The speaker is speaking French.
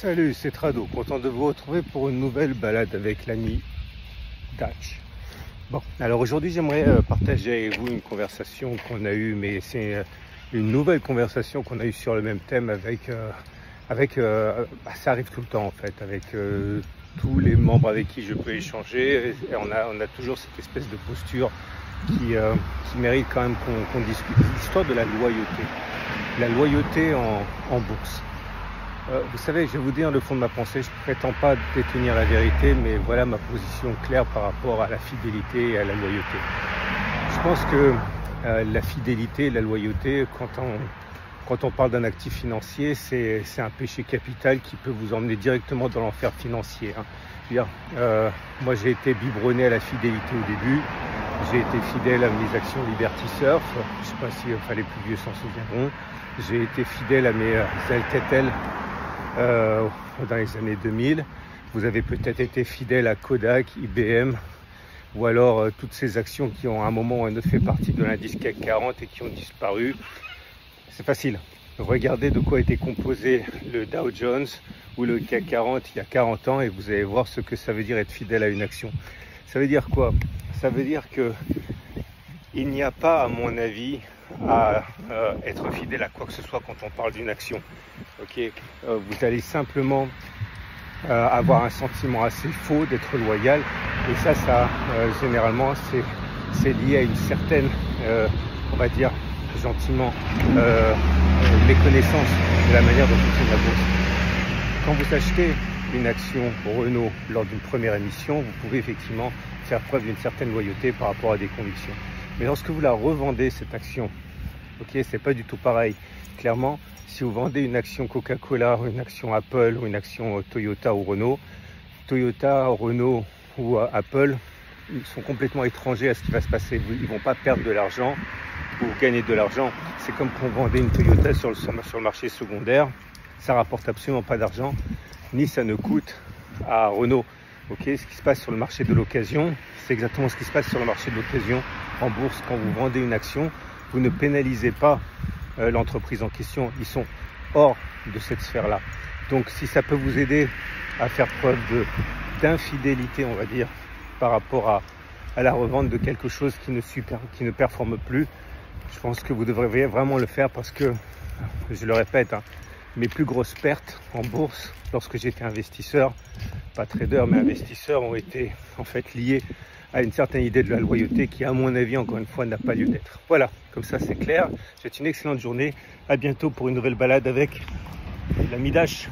Salut, c'est Trado, content de vous retrouver pour une nouvelle balade avec l'ami Dash. Bon, alors aujourd'hui j'aimerais partager avec vous une conversation qu'on a eue, mais c'est une nouvelle conversation qu'on a eue sur le même thème ça arrive tout le temps en fait, avec tous les membres avec qui je peux échanger, et on a toujours cette espèce de posture qui mérite quand même qu'on discute, l'histoire de la loyauté en bourse. Vous savez, je vais vous dire le fond de ma pensée, je ne prétends pas détenir la vérité, mais voilà ma position claire par rapport à la fidélité et à la loyauté. Je pense que la fidélité et la loyauté, quand on parle d'un actif financier, c'est un péché capital qui peut vous emmener directement dans l'enfer financier. Moi j'ai été biberonné à la fidélité au début, j'ai été fidèle à mes actions Liberty Surf, je ne sais pas si les plus vieux s'en souviendront, j'ai été fidèle à mes Alcatel dans les années 2000, vous avez peut-être été fidèle à Kodak, IBM, ou alors toutes ces actions qui ont à un moment ou un autre fait partie de l'indice CAC 40 et qui ont disparu. C'est facile, regardez de quoi était composé le Dow Jones ou le CAC 40 il y a 40 ans et vous allez voir ce que ça veut dire être fidèle à une action. Ça veut dire quoi? Ça veut dire que il n'y a pas, à mon avis, à être fidèle à quoi que ce soit quand on parle d'une action. Okay, vous allez simplement avoir un sentiment assez faux d'être loyal, et ça généralement c'est lié à une certaine, on va dire gentiment, méconnaissance de la manière dont fonctionne la bourse. Quand vous achetez une action Renault lors d'une première émission, vous pouvez effectivement faire preuve d'une certaine loyauté par rapport à des convictions. Mais lorsque vous la revendez, cette action, ok, c'est pas du tout pareil. Clairement, si vous vendez une action Coca-Cola, une action Apple ou une action Toyota ou Renault, Renault ou Apple, ils sont complètement étrangers à ce qui va se passer. Ils vont pas perdre de l'argent ou gagner de l'argent. C'est comme quand on vendait une Toyota sur le marché secondaire, ça rapporte absolument pas d'argent, ni ça ne coûte à Renault. Ok, ce qui se passe sur le marché de l'occasion, c'est exactement ce qui se passe sur le marché de l'occasion en bourse. Quand vous vendez une action, vous ne pénalisez pas l'entreprise en question, ils sont hors de cette sphère-là. Donc si ça peut vous aider à faire preuve d'infidélité, on va dire, par rapport à la revente de quelque chose qui ne performe plus, je pense que vous devriez vraiment le faire, parce que, je le répète, mes plus grosses pertes en bourse, lorsque j'étais investisseur, pas trader mais investisseur, ont été en fait liées à une certaine idée de la loyauté qui, à mon avis, encore une fois, n'a pas lieu d'être. Voilà, comme ça c'est clair. Je vous souhaite une excellente journée. À bientôt pour une nouvelle balade avec l'ami Dash.